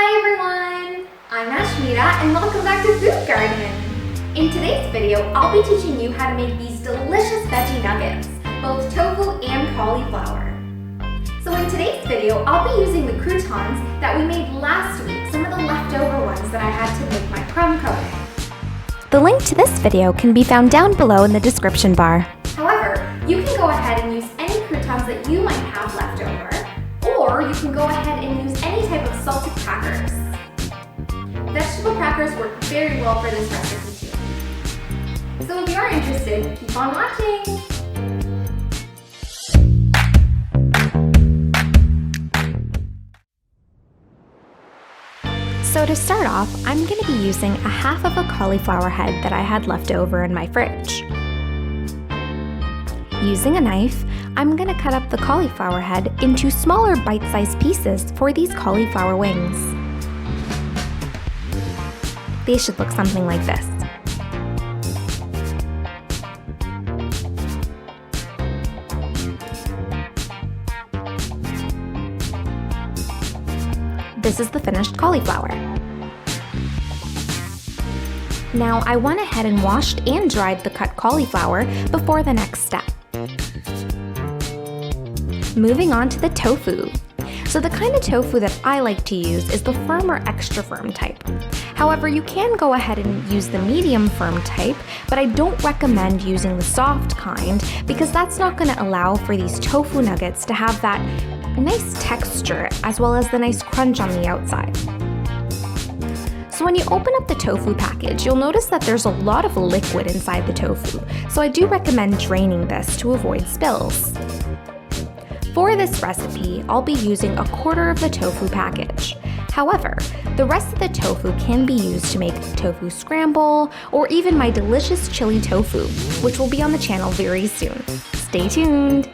Hi everyone! I'm Ashmita and welcome back to Food Garden. In today's video, I'll be teaching you how to make these delicious veggie nuggets, both tofu and cauliflower. So in today's video, I'll be using the croutons that we made last week, some of the leftover ones that I had to make my crumb coating. The link to this video can be found down below in the description bar. However, you can go ahead and use any croutons that you might have left over, or you can go ahead and use any type of salted crackers. Vegetable crackers work very well for this recipe too. So if you are interested, keep on watching! So to start off, I'm going to be using a half of a cauliflower head that I had left over in my fridge. Using a knife, I'm going to cut up the cauliflower head into smaller bite-sized pieces for these cauliflower wings. They should look something like this. This is the finished cauliflower. Now I went ahead and washed and dried the cut cauliflower before the next step. Moving on to the tofu. So the kind of tofu that I like to use is the firm or extra firm type. However, you can go ahead and use the medium firm type, but I don't recommend using the soft kind because that's not going to allow for these tofu nuggets to have that nice texture as well as the nice crunch on the outside. So when you open up the tofu package, you'll notice that there's a lot of liquid inside the tofu, so I do recommend draining this to avoid spills. For this recipe, I'll be using a quarter of the tofu package. However, the rest of the tofu can be used to make tofu scramble or even my delicious chili tofu, which will be on the channel very soon. Stay tuned!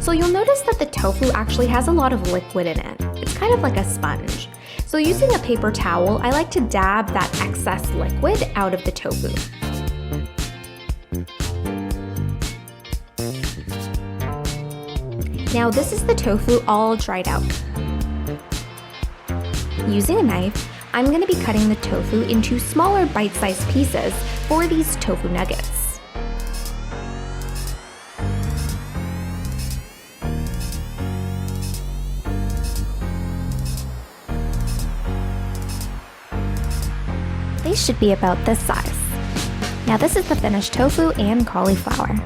So you'll notice that the tofu actually has a lot of liquid in it. It's kind of like a sponge. So using a paper towel, I like to dab that excess liquid out of the tofu. Now this is the tofu all dried out. Using a knife, I'm going to be cutting the tofu into smaller bite-sized pieces for these tofu nuggets. They should be about this size. Now this is the finished tofu and cauliflower.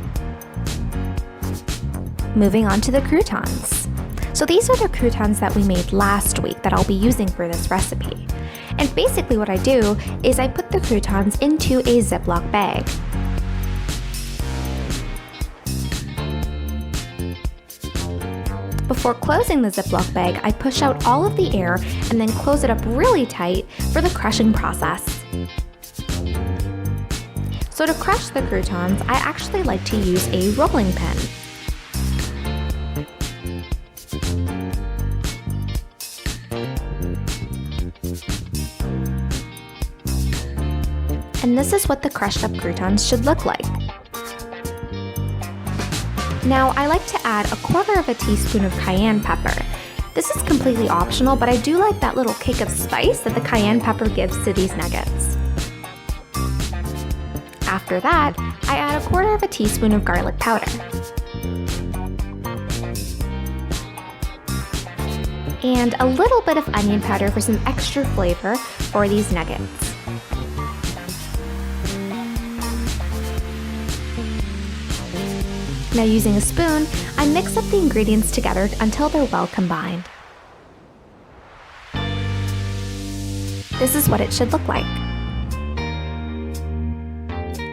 Moving on to the croutons. So these are the croutons that we made last week that I'll be using for this recipe. And basically what I do is I put the croutons into a Ziploc bag. Before closing the Ziploc bag, I push out all of the air and then close it up really tight for the crushing process. So to crush the croutons, I actually like to use a rolling pin. And this is what the crushed up croutons should look like. Now I like to add a quarter of a teaspoon of cayenne pepper. This is completely optional, but I do like that little kick of spice that the cayenne pepper gives to these nuggets. After that, I add a quarter of a teaspoon of garlic powder. And a little bit of onion powder for some extra flavor for these nuggets. Now using a spoon, I mix up the ingredients together until they're well combined. This is what it should look like.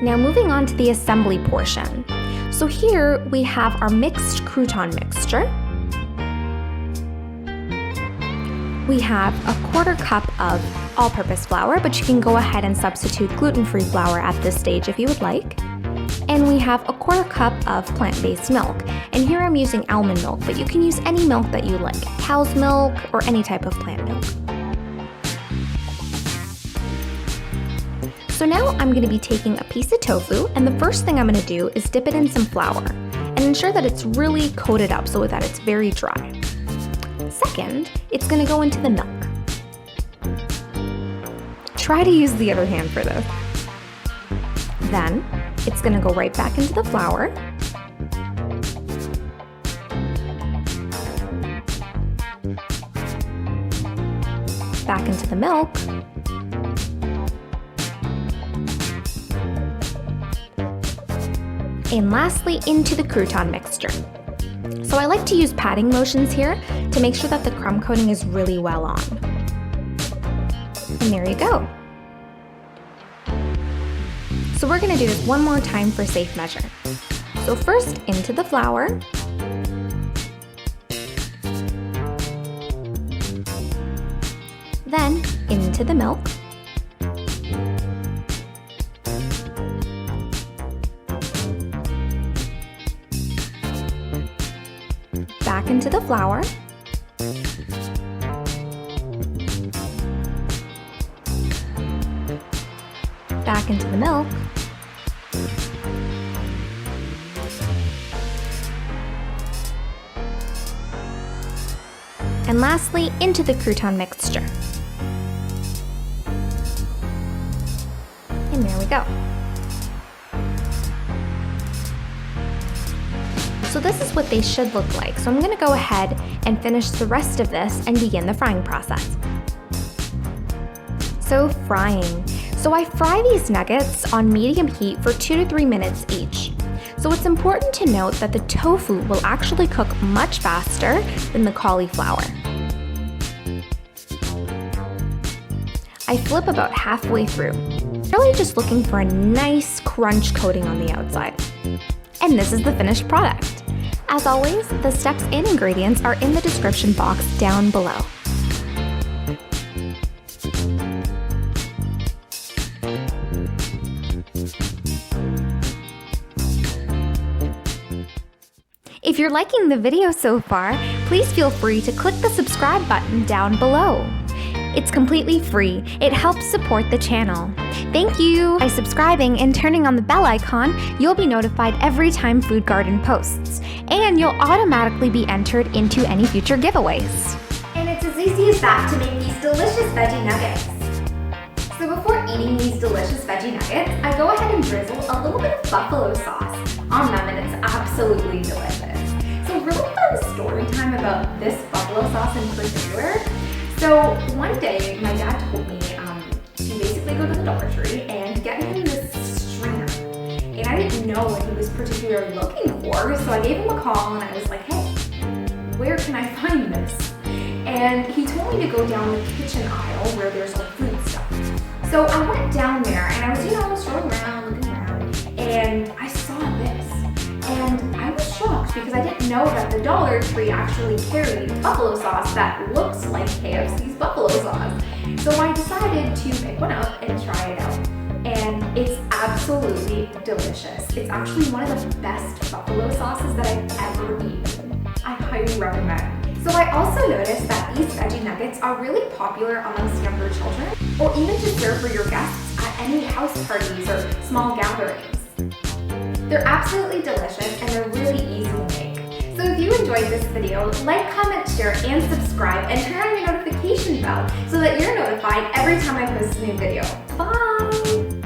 Now moving on to the assembly portion. So here we have our mixed crouton mixture. We have a quarter cup of all-purpose flour, but you can go ahead and substitute gluten-free flour at this stage if you would like. And we have a quarter cup of plant-based milk. And here I'm using almond milk, but you can use any milk that you like, cow's milk or any type of plant milk. So now I'm going to be taking a piece of tofu, and the first thing I'm going to do is dip it in some flour. and ensure that it's really coated up so that it's very dry. Second, it's going to go into the milk. Try to use the other hand for this. Then, it's going to go right back into the flour. Back into the milk. And lastly, into the crouton mixture. So I like to use patting motions here to make sure that the crumb coating is really well on. And there you go. So we're gonna do this one more time for safe measure. So first into the flour. Then into the milk. Back into the flour. Back into the milk. And lastly, into the crouton mixture. And there we go. So this is what they should look like. So I'm going to go ahead and finish the rest of this and begin the frying process. So frying. So I fry these nuggets on medium heat for 2 to 3 minutes each. So it's important to note that the tofu will actually cook much faster than the cauliflower. I flip about halfway through, really just looking for a nice crunch coating on the outside. And this is the finished product. As always, the steps and ingredients are in the description box down below. If you're liking the video so far, please feel free to click the subscribe button down below. It's completely free. It helps support the channel. Thank you! By subscribing and turning on the bell icon, you'll be notified every time Food Garden posts, and you'll automatically be entered into any future giveaways. And it's as easy as that to make these delicious veggie nuggets. So before eating these delicious veggie nuggets, I go ahead and drizzle a little bit of buffalo sauce on them, and it's absolutely delicious. So really fun story time about this buffalo sauce in particular. So one day, my dad told me to basically go to the Dollar Tree and get him this strainer. And I didn't know what he was particularly looking for, so I gave him a call and I was like, hey, where can I find this? And he told me to go down the kitchen aisle where there's like food stuff. So I went down there and I was, strolling around, looking around, and I saw this. And I was shocked because I didn't know that the Dollar Tree actually carried buffalo sauce that looks like KFC's buffalo sauce. So I decided to pick one up and try it out. And it's absolutely delicious. It's actually one of the best buffalo sauces that I've ever eaten. I highly recommend. So I also noticed that these veggie nuggets are really popular amongst younger children, or even to serve for your guests at any house parties or small gatherings. They're absolutely delicious and they're really easy to make. So if you enjoyed this video, like, comment, share, and subscribe, and turn on your notification bell so that you're notified every time I post a new video. Bye!